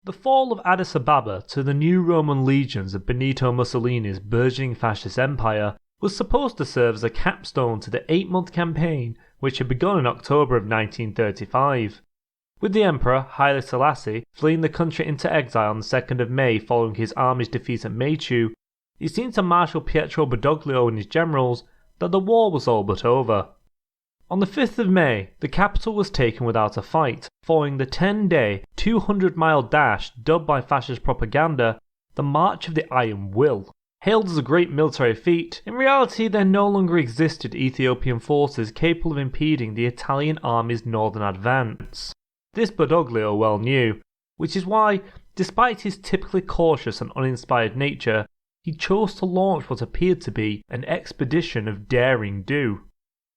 The fall of Addis Ababa to the new Roman legions of Benito Mussolini's burgeoning fascist empire was supposed to serve as a capstone to the 8-month campaign which had begun in October of 1935. With the Emperor, Haile Selassie, fleeing the country into exile on the 2nd of May following his army's defeat at Premature, it seemed to Marshal Pietro Badoglio and his generals that the war was all but over. On the 5th of May, the capital was taken without a fight, following the 10-day, 200-mile dash dubbed by fascist propaganda the March of the Iron Will. Hailed as a great military feat, in reality there no longer existed Ethiopian forces capable of impeding the Italian army's northern advance. This Badoglio well knew, which is why, despite his typically cautious and uninspired nature, he chose to launch what appeared to be an expedition of daring do.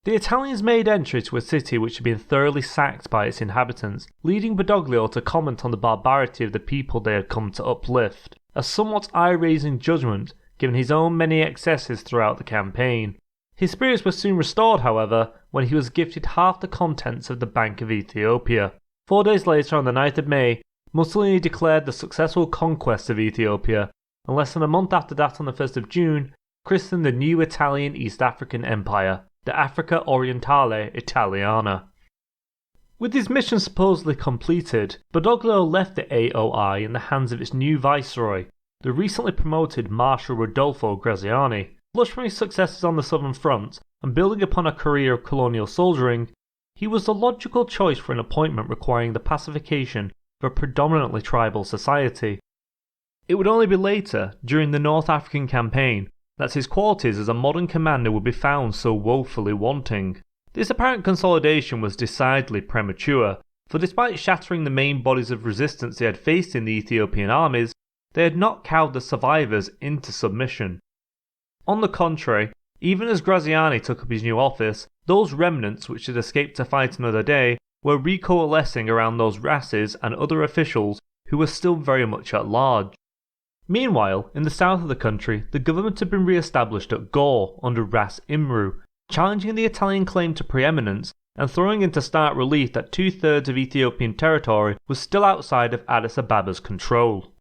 The Italians made entry to a city which had been thoroughly sacked by its inhabitants, leading Badoglio to comment on the barbarity of the people they had come to uplift, a somewhat eye-raising judgment given his own many excesses throughout the campaign. His spirits were soon restored, however, when he was gifted half the contents of the Bank of Ethiopia. 4 days later, on the 9th of May, Mussolini declared the successful conquest of Ethiopia, and less than a month after that, on the 1st of June, christened the new Italian East African Empire, the Africa Orientale Italiana. With his mission supposedly completed, Badoglio left the AOI in the hands of its new viceroy, the recently promoted Marshal Rodolfo Graziani. Flushed from his successes on the southern front and building upon a career of colonial soldiering, he was the logical choice for an appointment requiring the pacification of a predominantly tribal society. It would only be later, during the North African campaign, that his qualities as a modern commander would be found so woefully wanting. This apparent consolidation was decidedly premature, for despite shattering the main bodies of resistance they had faced in the Ethiopian armies, they had not cowed the survivors into submission. On the contrary, even as Graziani took up his new office, those remnants which had escaped to fight another day were recoalescing around those Rasses and other officials who were still very much at large. Meanwhile, in the south of the country, the government had been re-established at Gore under Ras Imru, challenging the Italian claim to preeminence and throwing into stark relief that 2/3 of Ethiopian territory was still outside of Addis Ababa's control.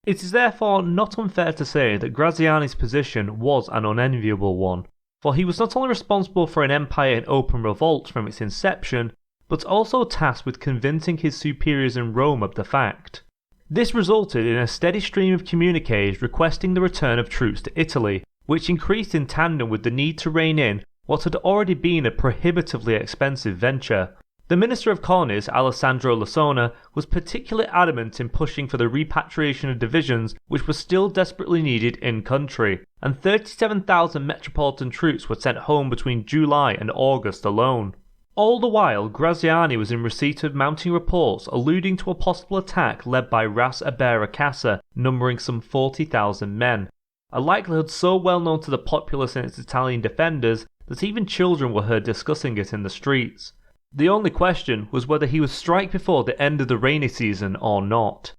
It is therefore not unfair to say that Graziani's position was an unenviable one, for he was not only responsible for an empire in open revolt from its inception, but also tasked with convincing his superiors in Rome of the fact. This resulted in a steady stream of communiques requesting the return of troops to Italy, which increased in tandem with the need to rein in what had already been a prohibitively expensive venture. The Minister of Colonies, Alessandro Lasona, was particularly adamant in pushing for the repatriation of divisions which were still desperately needed in-country, and 37,000 metropolitan troops were sent home between July and August alone. All the while, Graziani was in receipt of mounting reports alluding to a possible attack led by Ras Abera Casa, numbering some 40,000 men, a likelihood so well known to the populace and its Italian defenders that even children were heard discussing it in the streets. The only question was whether he would strike before the end of the rainy season or not.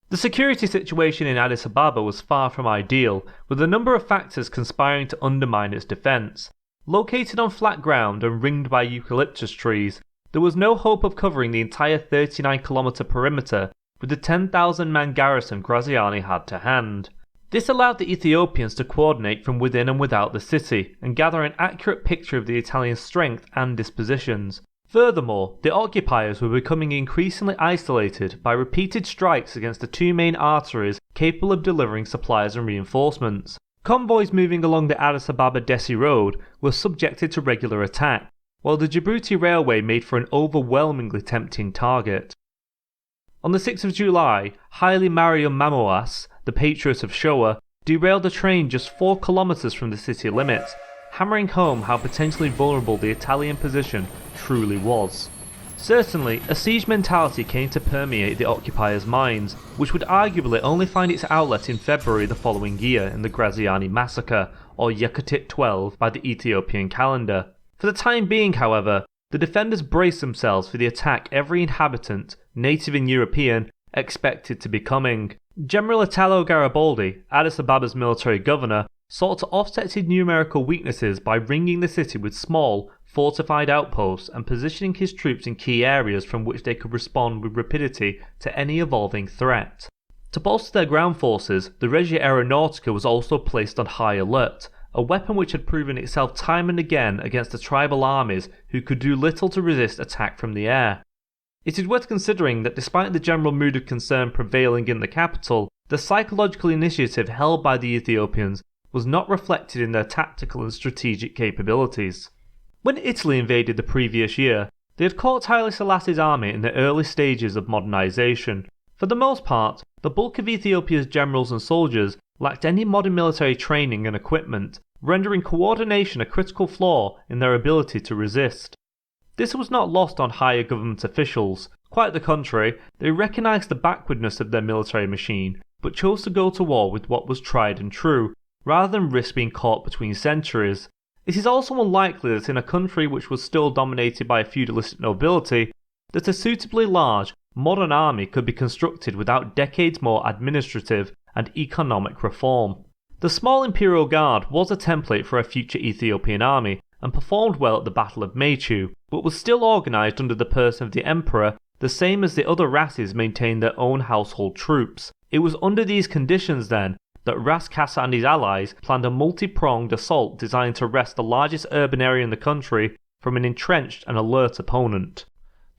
The security situation in Addis Ababa was far from ideal, with a number of factors conspiring to undermine its defence. Located on flat ground and ringed by eucalyptus trees, there was no hope of covering the entire 39-kilometre perimeter with the 10,000-man garrison Graziani had to hand. This allowed the Ethiopians to coordinate from within and without the city and gather an accurate picture of the Italian strength and dispositions. Furthermore, the occupiers were becoming increasingly isolated by repeated strikes against the two main arteries capable of delivering supplies and reinforcements. Convoys moving along the Addis Ababa-Dessie Road were subjected to regular attack, while the Djibouti Railway made for an overwhelmingly tempting target. On the 6th of July, Haile Mariam Mamoas, the patriot of Showa, derailed a train just 4 kilometres from the city limits, hammering home how potentially vulnerable the Italian position truly was. Certainly, a siege mentality came to permeate the occupiers' minds, which would arguably only find its outlet in February the following year in the Graziani massacre, or Yekatit 12 by the Ethiopian calendar. For the time being, however, the defenders braced themselves for the attack every inhabitant, native and European, expected to be coming. General Italo Garibaldi, Addis Ababa's military governor, sought to offset his numerical weaknesses by ringing the city with small, fortified outposts and positioning his troops in key areas from which they could respond with rapidity to any evolving threat. To bolster their ground forces, the Regia Aeronautica was also placed on high alert, a weapon which had proven itself time and again against the tribal armies who could do little to resist attack from the air. It is worth considering that despite the general mood of concern prevailing in the capital, the psychological initiative held by the Ethiopians was not reflected in their tactical and strategic capabilities. When Italy invaded the previous year, they had caught Haile Selassie's army in the early stages of modernization. For the most part, the bulk of Ethiopia's generals and soldiers lacked any modern military training and equipment, rendering coordination a critical flaw in their ability to resist. This was not lost on higher government officials. Quite the contrary, they recognized the backwardness of their military machine, but chose to go to war with what was tried and true, rather than risk being caught between centuries. It is also unlikely that in a country which was still dominated by a feudalistic nobility, that a suitably large, modern army could be constructed without decades more administrative and economic reform. The small Imperial Guard was a template for a future Ethiopian army, and performed well at the Battle of Premature, but was still organised under the person of the Emperor, the same as the other Rasses maintained their own household troops. It was under these conditions, then, that Ras Kassa and his allies planned a multi-pronged assault designed to wrest the largest urban area in the country from an entrenched and alert opponent.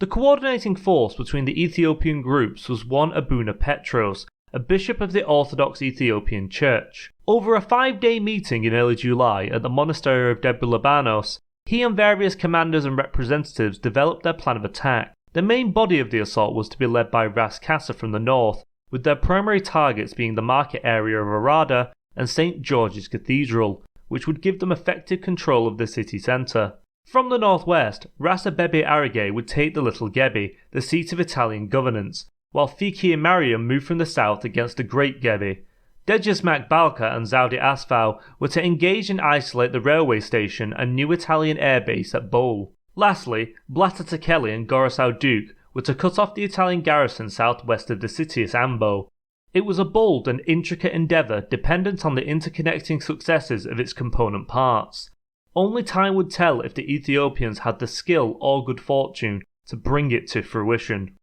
The coordinating force between the Ethiopian groups was one Abuna Petros, a bishop of the Orthodox Ethiopian Church. Over a 5-day meeting in early July at the monastery of Debre he and various commanders and representatives developed their plan of attack. The main body of the assault was to be led by Ras Kassa from the north, with their primary targets being the market area of Arada and St. George's Cathedral, which would give them effective control of the city centre. From the northwest, Ras Abebe Arige would take the Little Gebi, the seat of Italian governance, while Fiki and Mariam moved from the south against the Great Gebi. Dejesmak Balka and Zaudi Asfau were to engage and isolate the railway station and new Italian airbase at Bole. Lastly, Blatta Tekeli and Gorisau Duke were to cut off the Italian garrison southwest of the city at Ambo. It was a bold and intricate endeavour dependent on the interconnecting successes of its component parts. Only time would tell if the Ethiopians had the skill or good fortune to bring it to fruition.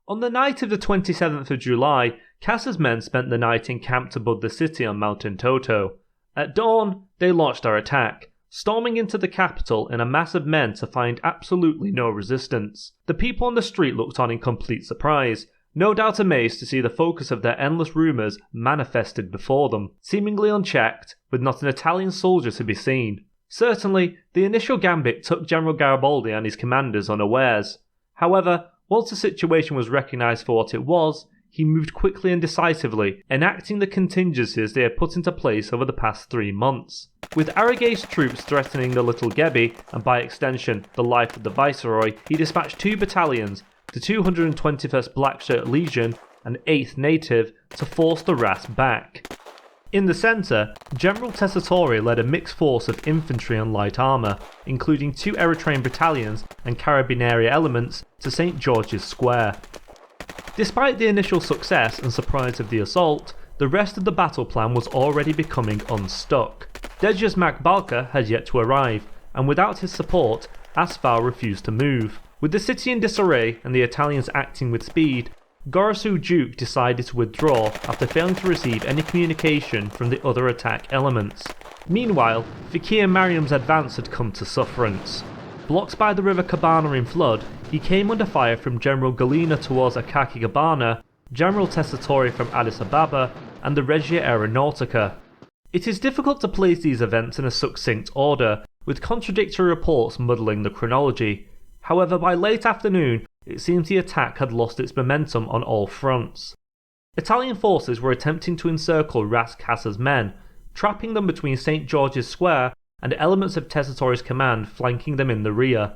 On the night of the 27th of July, Kassa's men spent the night encamped above the city on Mountain Toto. At dawn, they launched their attack, storming into the capital in a mass of men to find absolutely no resistance. The people on the street looked on in complete surprise, no doubt amazed to see the focus of their endless rumours manifested before them, seemingly unchecked, with not an Italian soldier to be seen. Certainly, the initial gambit took General Garibaldi and his commanders unawares. However, once the situation was recognised for what it was, he moved quickly and decisively, enacting the contingencies they had put into place over the past 3 months. With Arige's troops threatening the Little Gebi, and by extension the life of the Viceroy, he dispatched 2 battalions, the 221st Black Shirt Legion and 8th Native, to force the Ras back. In the centre, General Tessitore led a mixed force of infantry and light armour, including 2 Eritrean battalions and Carabinieri elements, to St. George's Square. Despite the initial success and surprise of the assault, the rest of the battle plan was already becoming unstuck. Dejesmak Balka had yet to arrive, and without his support, Asfau refused to move. With the city in disarray and the Italians acting with speed, Gorisau Duke decided to withdraw after failing to receive any communication from the other attack elements. Meanwhile, Fikir Mariam's advance had come to sufferance. Blocked by the river Kabana in flood, he came under fire from General Galina towards Akaki Gabana, General Tessitore from Addis Ababa, and the Regia Aeronautica. It is difficult to place these events in a succinct order, with contradictory reports muddling the chronology. However, by late afternoon, it seems the attack had lost its momentum on all fronts. Italian forces were attempting to encircle Ras Kassa's men, trapping them between St. George's Square and elements of Tessitore's command flanking them in the rear.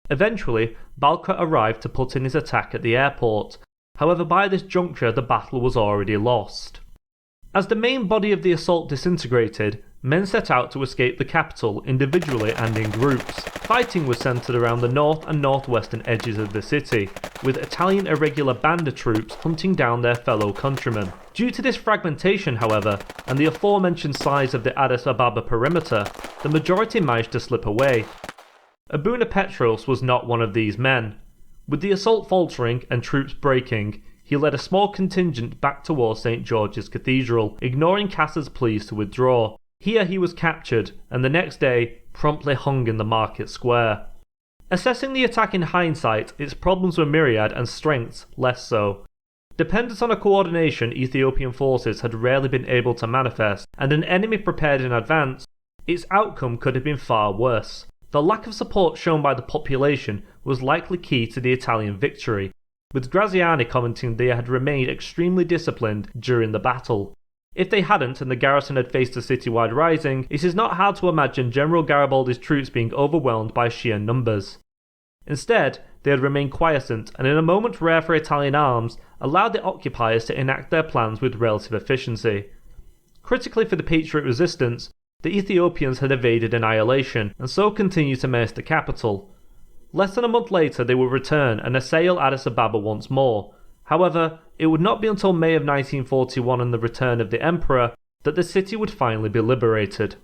Eventually, Balka arrived to put in his attack at the airport. However, by this juncture the battle was already lost. As the main body of the assault disintegrated, Men set out to escape the capital individually and in groups. Fighting was centered around the north and northwestern edges of the city, with Italian irregular banda troops hunting down their fellow countrymen. Due to this fragmentation, however, and the aforementioned size of the Addis Ababa perimeter, the majority managed to slip away. Abuna Petros was not one of these men. With the assault faltering and troops breaking, he led a small contingent back towards St. George's Cathedral, ignoring Cassa's pleas to withdraw. Here he was captured, and the next day, promptly hung in the market square. Assessing the attack in hindsight, its problems were myriad and strengths less so. Dependence on a coordination Ethiopian forces had rarely been able to manifest, and an enemy prepared in advance, its outcome could have been far worse. The lack of support shown by the population was likely key to the Italian victory, with Graziani commenting they had remained extremely disciplined during the battle. If they hadn't and the garrison had faced a citywide rising, it is not hard to imagine General Garibaldi's troops being overwhelmed by sheer numbers. Instead, they had remained quiescent and in a moment rare for Italian arms, allowed the occupiers to enact their plans with relative efficiency. Critically for the Patriot resistance, the Ethiopians had evaded annihilation and so continued to menace the capital. Less than a month later they would return and assail Addis Ababa once more. However, it would not be until May of 1941 and the return of the Emperor that the city would finally be liberated.